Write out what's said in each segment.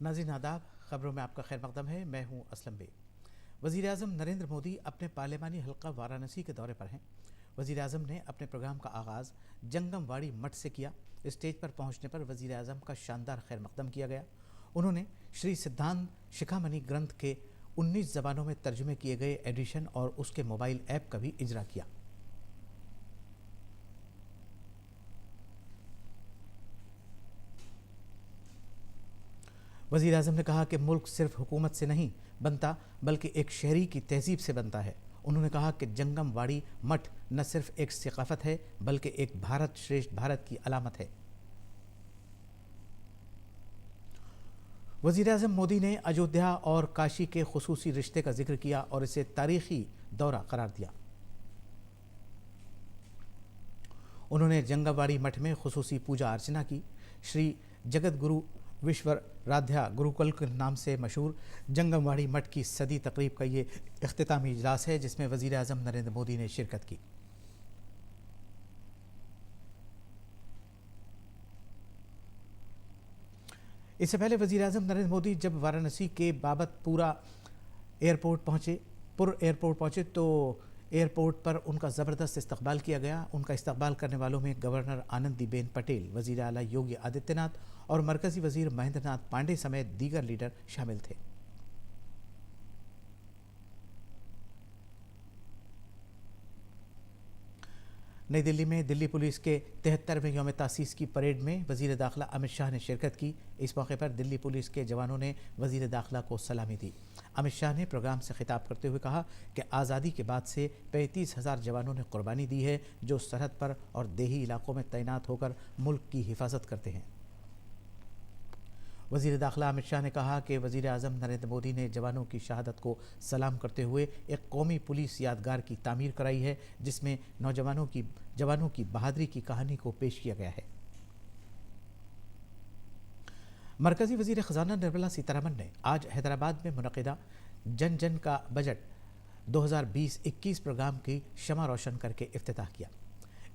नाज़रीन आदाब, खबरों में आपका खैर मकदम है। मैं हूं असलम बे। वज़ीर आज़म नरेंद्र मोदी अपने पार्लिमानी हल्का वाराणसी के दौरे पर हैं। वज़ीर आज़म ने अपने प्रोग्राम का आगाज़ जंगमवाड़ी मठ से किया। स्टेज पर पहुंचने पर वज़ीर आज़म का शानदार खैर मकदम किया गया। उन्होंने श्री सिद्धांत शिखामणि ग्रंथ के 19 ज़बानों में तर्जुमे किए गए एडिशन और उसके मोबाइल ऐप का भी इजरा किया। वज़ीर आज़म ने कहा कि मुल्क सिर्फ हुकूमत से नहीं बनता बल्कि एक शहरी की तहजीब से बनता है। उन्होंने कहा कि जंगमवाड़ी मठ न सिर्फ एक सकाफ़त है बल्कि एक भारत श्रेष्ठ भारत की अलामत है। वज़ीर आज़म मोदी ने अयोध्या और काशी के खुसूसी रिश्ते का जिक्र किया और इसे तारीखी दौरा करार दिया। उन्होंने जंगमवाड़ी मठ में खुसूसी पूजा अर्चना की। श्री जगत गुरु विश्वराध्या गुरुकुल के नाम से मशहूर जंगमवाड़ी मठ की सदी तकरीब का ये इख्तितामी इजलास है जिसमें वज़ीर आज़म नरेंद्र मोदी ने शिरकत की। इससे पहले वज़ीर आज़म नरेंद्र मोदी जब वाराणसी के बाबतपुरा एयरपोर्ट पहुँचे तो एयरपोर्ट पर उनका ज़बरदस्त इस्तकबाल किया गया। उनका इस्तकबाल करने वालों में गवर्नर आनंदीबेन पटेल, वज़ीर आला योगी आदित्यनाथ और मरकज़ी वज़ीर महेंद्र नाथ पांडे समेत दीगर लीडर शामिल थे। नई दिल्ली में दिल्ली पुलिस के 73वें यौम तासीस की परेड में वज़ीर दाखिला अमित शाह ने शिरकत की। इस मौके पर दिल्ली पुलिस के जवानों ने वज़ीर दाखिला को सलामी दी। अमित शाह ने प्रोग्राम से खिताब करते हुए कहा कि आज़ादी के बाद से 35,000 जवानों ने कुर्बानी दी है जो सरहद पर और देही इलाकों में तैनात होकर मुल्क की हिफाजत करते हैं। वज़ीर दाखिला अमित शाह ने कहा कि वज़ीर आज़म नरेंद्र मोदी ने जवानों की शहादत को सलाम करते हुए एक कौमी पुलिस यादगार की तामीर कराई है जिसमें जवानों की बहादुरी की कहानी को पेश किया गया है। मरकज़ी वज़ीर ख़ज़ाना निर्मला सीतारमण ने आज हैदराबाद में मुनक़िदा जन जन का बजट 2020-21 प्रोग्राम की शमा रोशन करके इफ्तिताह किया।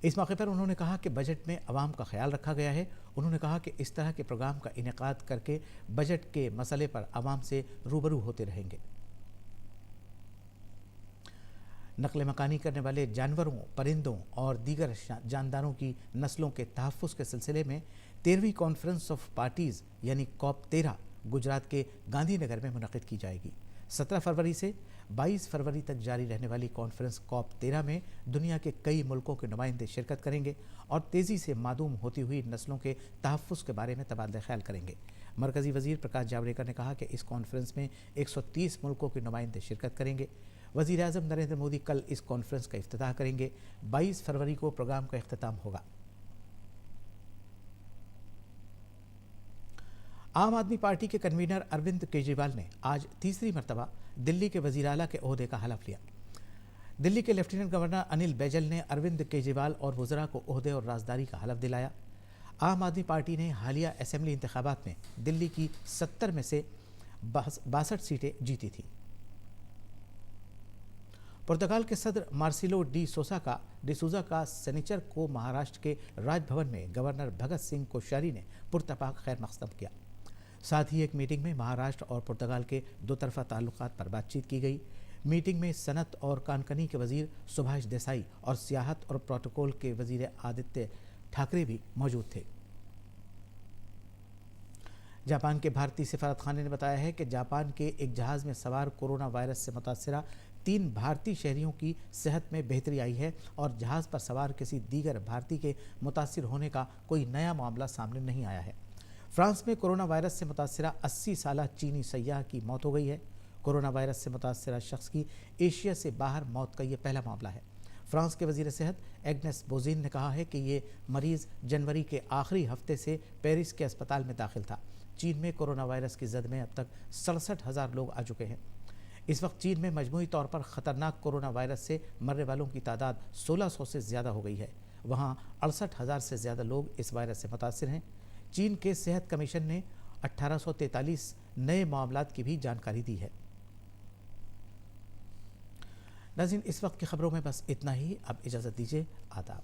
इस मौके पर उन्होंने कहा कि बजट में अवाम का ख्याल रखा गया है। उन्होंने कहा कि इस तरह के प्रोग्राम का इनेकाद करके बजट के मसले पर अवाम से रूबरू होते रहेंगे। नक़ल मकानी करने वाले जानवरों, परिंदों और दीगर जानदारों की नस्लों के तहफ़्फ़ुज़ के सिलसिले में 13वीं कॉन्फ्रेंस ऑफ पार्टीज़ यानी COP13 गुजरात के गांधीनगर में मुनक़िद की जाएगी। 17 फरवरी से 22 फरवरी तक जारी रहने वाली कॉन्फ्रेंस COP13 में दुनिया के कई मुल्कों के नुमाइंदे शिरकत करेंगे और तेज़ी से मादूम होती हुई नस्लों के तहफ़्फ़ुज़ के बारे में तबादला ख्याल करेंगे। मरकज़ी वज़ीर प्रकाश जावड़ेकर ने कहा कि इस कॉन्फ्रेंस में 130 मुल्कों के नुमाइंदे शिरकत करेंगे। वज़ीर आज़म नरेंद्र मोदी कल इस कॉन्फ्रेंस का इफ्तिताह करेंगे। 22 फरवरी को प्रोग्राम का इख्तिताम होगा। आम आदमी पार्टी के कन्वीनर अरविंद केजरीवाल ने आज तीसरी मरतबा दिल्ली के वज़ीर आला के ओहदे का हलफ लिया। दिल्ली के लेफ्टिनेंट गवर्नर अनिल बैजल ने अरविंद केजरीवाल और वज़रा को ओहदे और राजदारी का हलफ दिलाया। आम आदमी पार्टी ने हालिया असेंबली इंतखाबात में दिल्ली की 70 में से 62 सीटें जीती थी। पुर्तगाल के सदर मार्सिलो डी सूजा का सनीचर को महाराष्ट्र के राजभवन में गवर्नर भगत सिंह कोश्यारी ने पुरतपाक खैर मक़दम किया। साथ ही एक मीटिंग में महाराष्ट्र और पुर्तगाल के दो तरफ़ा ताल्लुकात पर बातचीत की गई। मीटिंग में सनत और कानकनी के वज़ीर सुभाष देसाई और सियाहत और प्रोटोकॉल के वज़ीर आदित्य ठाकरे भी मौजूद थे। जापान के भारतीय सफारतखाने ने बताया है कि जापान के एक जहाज़ में सवार कोरोना वायरस से मुतासिरा 3 भारतीय शहरियों की सेहत में बेहतरी आई है और जहाज़ पर सवार किसी दीगर भारतीय के मुतासिर होने का कोई नया मामला सामने नहीं आया है। फ्रांस में कोरोना वायरस से मुतासिरा 80 साला चीनी सयाह की मौत हो गई है। कोरोना वायरस से मुतासिरा शख्स की एशिया से बाहर मौत का ये पहला मामला है। फ्रांस के वज़ीर सेहत एग्नेस बोजीन ने कहा है कि ये मरीज़ जनवरी के आखिरी हफ्ते से पेरिस के अस्पताल में दाखिल था। चीन में कोरोना वायरस की जद में अब तक 67,000 लोग आ चुके हैं। इस वक्त चीन में मजमूई तौर पर ख़तरनाक कोरोना वायरस से मरने वालों की तादाद 1600 से ज़्यादा हो गई है। वहाँ 68,000 से ज़्यादा लोग इस वायरस से मुतासिर हैं। चीन के सेहत कमीशन ने 1843 नए मामलात की भी जानकारी दी है। नाज़रीन, इस वक्त की खबरों में बस इतना ही। अब इजाज़त दीजिए। आदाब।